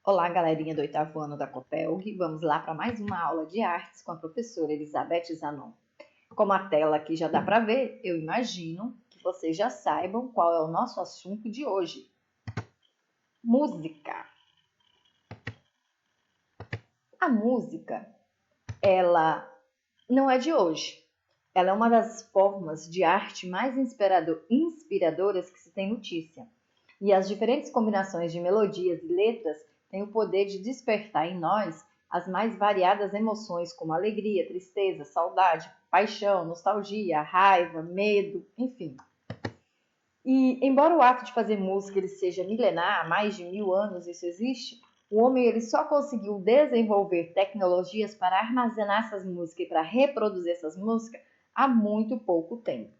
Olá, galerinha do oitavo ano da Copelg. Vamos lá para mais uma aula de artes com a professora Elizabeth Zanon. Como a tela aqui já dá para ver, eu imagino que vocês já saibam qual é o nosso assunto de hoje. Música. A música, ela não é de hoje. Ela é uma das formas de arte mais inspiradoras que se tem notícia. E as diferentes combinações de melodias e letras têm o poder de despertar em nós as mais variadas emoções, como alegria, tristeza, saudade, paixão, nostalgia, raiva, medo, enfim. E embora o ato de fazer música ele seja milenar, há mais de 1000 anos isso existe, o homem ele só conseguiu desenvolver tecnologias para armazenar essas músicas e para reproduzir essas músicas há muito pouco tempo.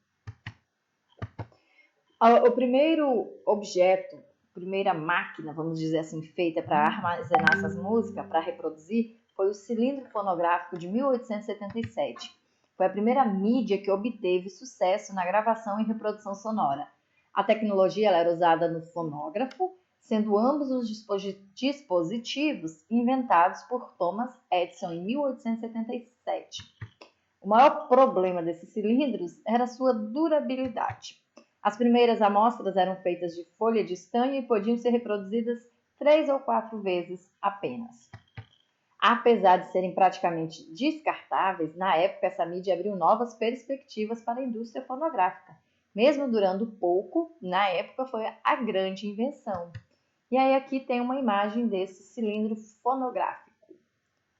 O primeiro objeto, a primeira máquina, vamos dizer assim, feita para armazenar essas músicas, para reproduzir, foi o cilindro fonográfico de 1877. Foi a primeira mídia que obteve sucesso na gravação e reprodução sonora. A tecnologia era usada no fonógrafo, sendo ambos os dispositivos inventados por Thomas Edison em 1877. O maior problema desses cilindros era sua durabilidade. As primeiras amostras eram feitas de folha de estanho e podiam ser reproduzidas 3 ou 4 vezes apenas. Apesar de serem praticamente descartáveis, na época essa mídia abriu novas perspectivas para a indústria fonográfica. Mesmo durando pouco, na época foi a grande invenção. E aí aqui tem uma imagem desse cilindro fonográfico.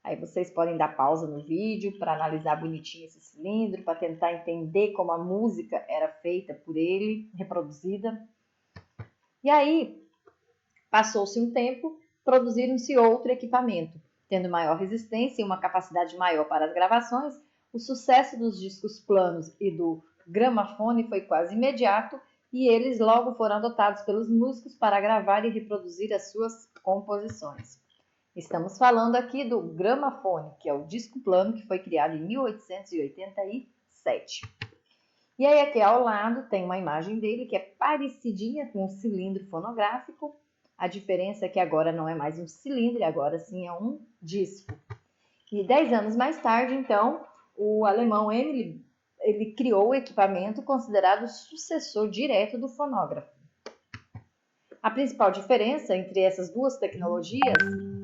Aí vocês podem dar pausa no vídeo para analisar bonitinho esse cilindro, para tentar entender como a música era feita por ele, reproduzida. E aí, passou-se um tempo, produziram-se outro equipamento, tendo maior resistência e uma capacidade maior para as gravações. O sucesso dos discos planos e do gramafone foi quase imediato e eles logo foram adotados pelos músicos para gravar e reproduzir as suas composições. Estamos falando aqui do gramafone, que é o disco plano que foi criado em 1887. E aí aqui ao lado tem uma imagem dele que é parecidinha com um cilindro fonográfico. A diferença é que agora não é mais um cilindro, agora sim é um disco. E 10 anos mais tarde, então, o alemão Emil, ele criou o equipamento considerado sucessor direto do fonógrafo. A principal diferença entre essas duas tecnologias,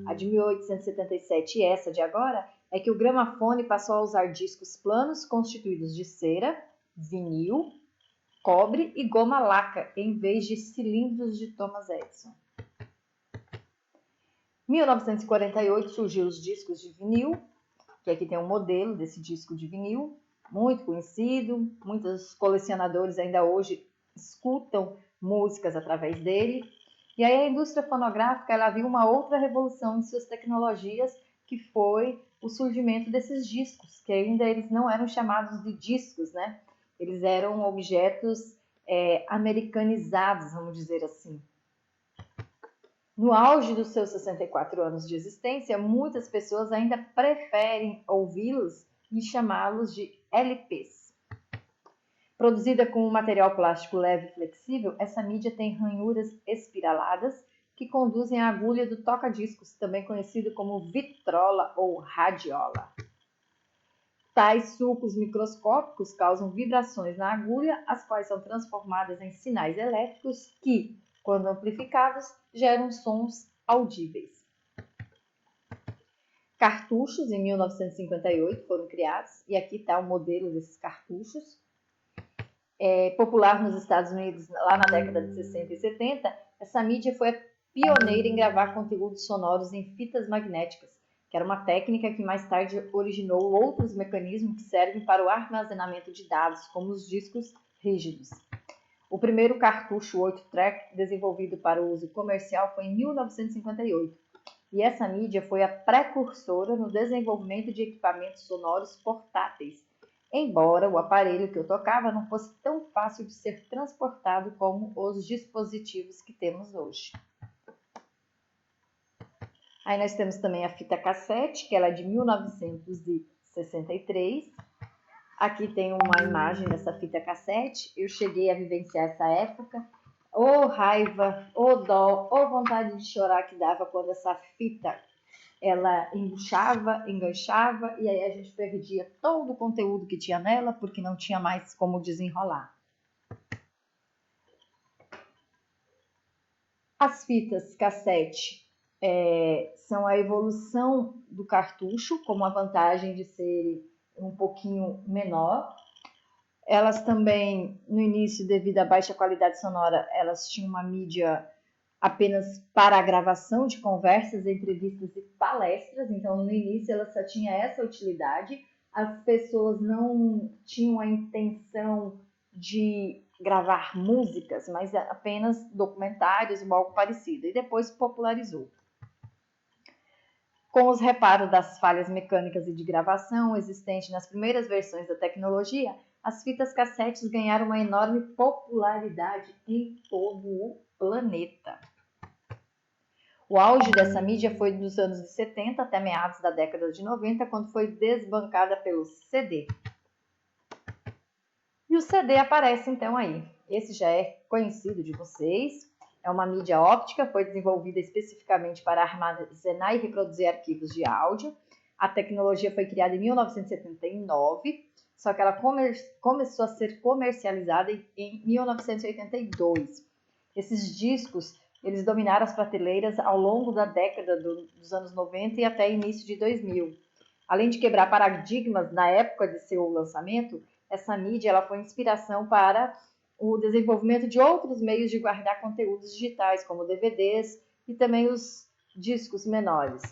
a de 1877 e essa de agora, é que o gramafone passou a usar discos planos constituídos de cera, vinil, cobre e goma laca, em vez de cilindros de Thomas Edison. Em 1948 surgiu os discos de vinil, que aqui tem um modelo desse disco de vinil, muito conhecido, muitos colecionadores ainda hoje escutam músicas através dele. E aí a indústria fonográfica ela viu uma outra revolução em suas tecnologias, que foi o surgimento desses discos, que ainda eles não eram chamados de discos, né? Eles eram objetos americanizados, vamos dizer assim. No auge dos seus 64 anos de existência, muitas pessoas ainda preferem ouvi-los e chamá-los de LPs. Produzida com um material plástico leve e flexível, essa mídia tem ranhuras espiraladas que conduzem à agulha do toca-discos, também conhecido como vitrola ou radiola. Tais sulcos microscópicos causam vibrações na agulha, as quais são transformadas em sinais elétricos que, quando amplificados, geram sons audíveis. Cartuchos, em 1958, foram criados, e aqui está o modelo desses cartuchos. Popular nos Estados Unidos lá na década de 60 e 70, essa mídia foi a pioneira em gravar conteúdos sonoros em fitas magnéticas, que era uma técnica que mais tarde originou outros mecanismos que servem para o armazenamento de dados, como os discos rígidos. O primeiro cartucho 8-track desenvolvido para o uso comercial foi em 1958, e essa mídia foi a precursora no desenvolvimento de equipamentos sonoros portáteis, embora o aparelho que eu tocava não fosse tão fácil de ser transportado como os dispositivos que temos hoje. Aí nós temos também a fita cassete, que ela é de 1963. Aqui tem uma imagem dessa fita cassete. Eu cheguei a vivenciar essa época. Ô raiva, ô dó, ô vontade de chorar que dava quando essa fita ela embuchava, enganchava e aí a gente perdia todo o conteúdo que tinha nela porque não tinha mais como desenrolar. As fitas cassete são a evolução do cartucho, com a vantagem de ser um pouquinho menor. Elas também, no início, devido à baixa qualidade sonora, elas tinham uma mídia apenas para a gravação de conversas, entrevistas e palestras. Então, no início, ela só tinha essa utilidade. As pessoas não tinham a intenção de gravar músicas, mas apenas documentários ou algo parecido. E depois popularizou. Com os reparos das falhas mecânicas e de gravação existentes nas primeiras versões da tecnologia, as fitas cassetes ganharam uma enorme popularidade em todo o planeta. O auge dessa mídia foi dos anos de 70 até meados da década de 90, quando foi desbancada pelo CD. E o CD aparece então aí. Esse já é conhecido de vocês. É uma mídia óptica, foi desenvolvida especificamente para armazenar e reproduzir arquivos de áudio. A tecnologia foi criada em 1979, só que ela começou a ser comercializada em 1982. Esses discos, eles dominaram as prateleiras ao longo da década dos anos 90 e até início de 2000. Além de quebrar paradigmas na época de seu lançamento, essa mídia ela foi inspiração para o desenvolvimento de outros meios de guardar conteúdos digitais, como DVDs e também os discos menores.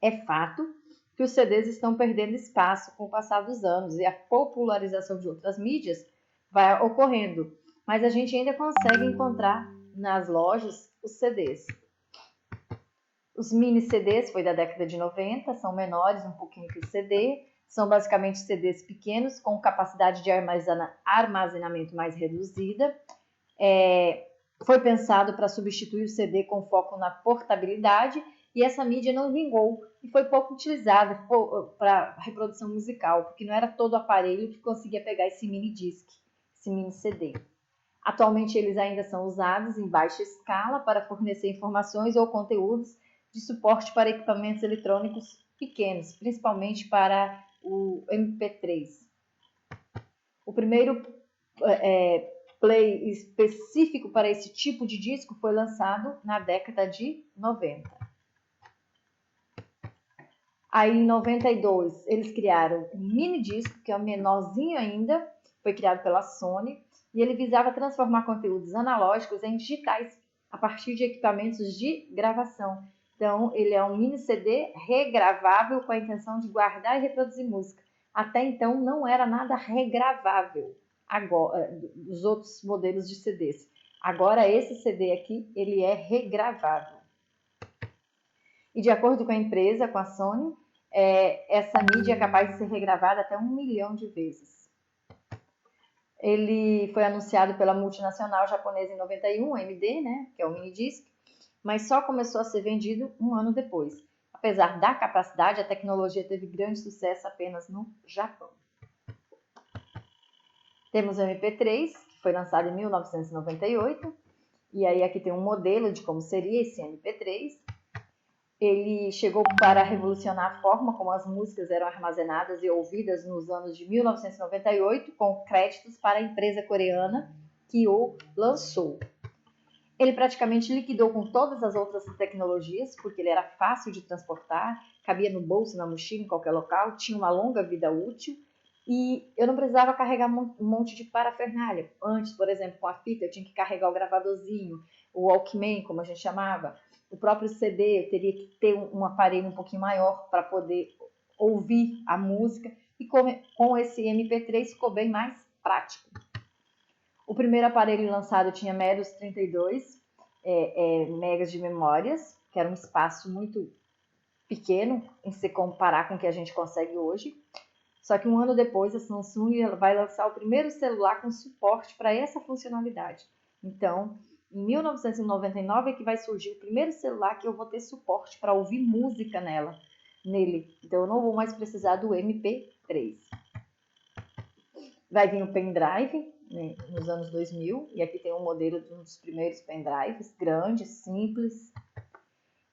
É fato que os CDs estão perdendo espaço com o passar dos anos e a popularização de outras mídias vai ocorrendo, mas a gente ainda consegue encontrar nas lojas os CDs. Os mini CDs foi da década de 90, são menores um pouquinho que o CD, são basicamente CDs pequenos com capacidade de armazenamento mais reduzida. Foi pensado para substituir o CD com foco na portabilidade e essa mídia não vingou e foi pouco utilizada para reprodução musical, porque não era todo o aparelho que conseguia pegar esse mini disc, esse mini CD. Atualmente eles ainda são usados em baixa escala para fornecer informações ou conteúdos de suporte para equipamentos eletrônicos pequenos, principalmente para o MP3. O primeiro play específico para esse tipo de disco foi lançado na década de 90. Aí em 92 eles criaram um mini disco, que é o menorzinho ainda, foi criado pela Sony, e ele visava transformar conteúdos analógicos em digitais a partir de equipamentos de gravação. Então, ele é um mini CD regravável com a intenção de guardar e reproduzir música. Até então, não era nada regravável agora, dos outros modelos de CDs. Agora, esse CD aqui, ele é regravável. E de acordo com a empresa, com a Sony, essa mídia é capaz de ser regravada até 1 milhão de vezes. Ele foi anunciado pela multinacional japonesa em 91, MD, né, que é o minidisc, mas só começou a ser vendido um ano depois. Apesar da capacidade, a tecnologia teve grande sucesso apenas no Japão. Temos o MP3, que foi lançado em 1998, e aí aqui tem um modelo de como seria esse MP3. Ele chegou para revolucionar a forma como as músicas eram armazenadas e ouvidas nos anos de 1998, com créditos para a empresa coreana que o lançou. Ele praticamente liquidou com todas as outras tecnologias, porque ele era fácil de transportar, cabia no bolso, na mochila, em qualquer local, tinha uma longa vida útil e eu não precisava carregar um monte de parafernália. Antes, por exemplo, com a fita, eu tinha que carregar o gravadorzinho, o Walkman, como a gente chamava. O próprio CD, eu teria que ter um aparelho um pouquinho maior para poder ouvir a música. E com esse MP3 ficou bem mais prático. O primeiro aparelho lançado tinha meros 32 megas de memórias, que era um espaço muito pequeno em se comparar com o que a gente consegue hoje. Só que um ano depois, a Samsung vai lançar o primeiro celular com suporte para essa funcionalidade. Então, em 1999 é que vai surgir o primeiro celular que eu vou ter suporte para ouvir música nele. Então, eu não vou mais precisar do MP3. Vai vir o pendrive, né, nos anos 2000, e aqui tem um modelo de um dos primeiros pendrives, grandes, simples.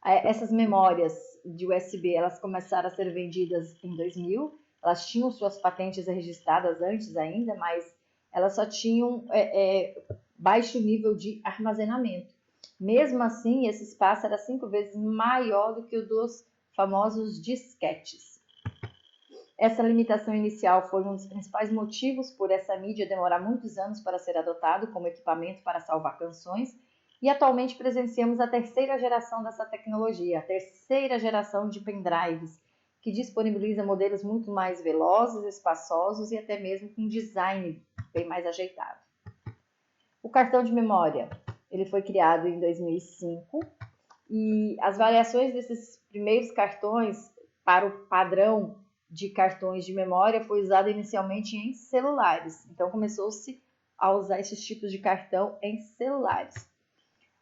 Essas memórias de USB, elas começaram a ser vendidas em 2000, elas tinham suas patentes registradas antes ainda, mas elas só tinham baixo nível de armazenamento. Mesmo assim, esse espaço era 5 vezes maior do que o dos famosos disquetes. Essa limitação inicial foi um dos principais motivos por essa mídia demorar muitos anos para ser adotado como equipamento para salvar canções, e atualmente presenciamos a terceira geração dessa tecnologia, a terceira geração de pendrives, que disponibiliza modelos muito mais velozes, espaçosos e até mesmo com design bem mais ajeitado. O cartão de memória, ele foi criado em 2005 e as variações desses primeiros cartões para o padrão de cartões de memória foi usado inicialmente em celulares. Então começou-se a usar esses tipos de cartão em celulares.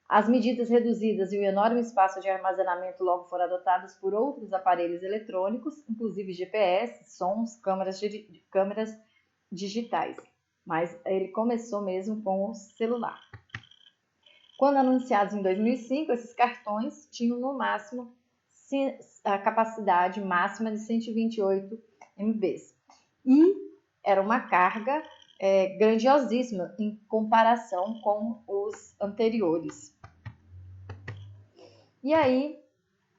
As medidas reduzidas e o enorme espaço de armazenamento logo foram adotados por outros aparelhos eletrônicos, inclusive GPS, sons, câmeras digitais. Mas ele começou mesmo com o celular. Quando anunciados em 2005, esses cartões tinham no máximo a capacidade máxima de 128 MB. E era uma carga grandiosíssima em comparação com os anteriores. E aí,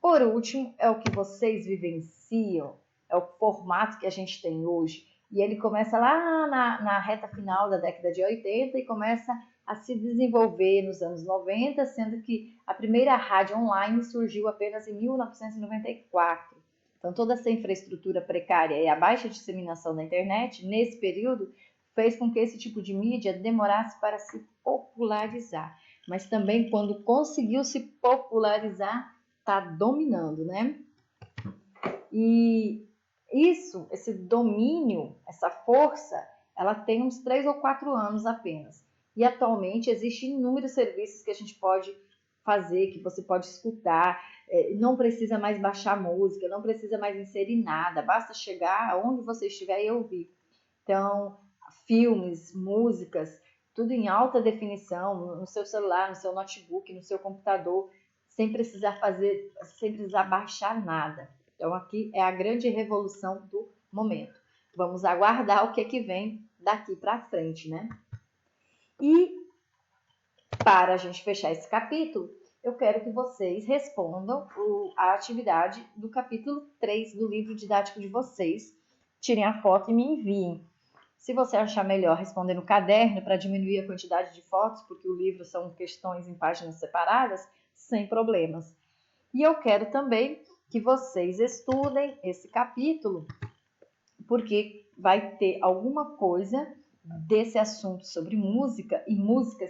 por último, é o que vocês vivenciam, é o formato que a gente tem hoje. E ele começa lá na reta final da década de 80 e começa a se desenvolver nos anos 90, sendo que a primeira rádio online surgiu apenas em 1994. Então, toda essa infraestrutura precária e a baixa disseminação da internet, nesse período, fez com que esse tipo de mídia demorasse para se popularizar. Mas também, quando conseguiu se popularizar, está dominando, né? E esse domínio, essa força, ela tem uns 3 ou 4 anos apenas. E atualmente existem inúmeros serviços que a gente pode fazer, que você pode escutar, não precisa mais baixar música, não precisa mais inserir nada, basta chegar onde você estiver e ouvir. Então, filmes, músicas, tudo em alta definição, no seu celular, no seu notebook, no seu computador, sem precisar baixar nada. Então, aqui é a grande revolução do momento. Vamos aguardar o que vem daqui para frente, né? E, para a gente fechar esse capítulo, eu quero que vocês respondam a atividade do capítulo 3 do livro didático de vocês. Tirem a foto e me enviem. Se você achar melhor responder no caderno para diminuir a quantidade de fotos, porque o livro são questões em páginas separadas, sem problemas. E eu quero também que vocês estudem esse capítulo, porque vai ter alguma coisa desse assunto sobre música, e música,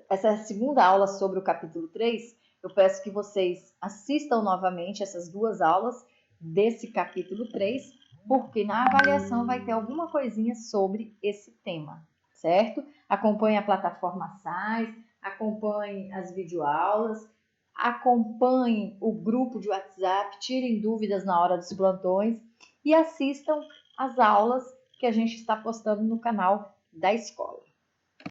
essa segunda aula sobre o capítulo 3, eu peço que vocês assistam novamente essas 2 aulas desse capítulo 3, porque na avaliação vai ter alguma coisinha sobre esse tema, certo? Acompanhe a plataforma SAIS, acompanhe as videoaulas, acompanhem o grupo de WhatsApp, tirem dúvidas na hora dos plantões e assistam às aulas que a gente está postando no canal da escola.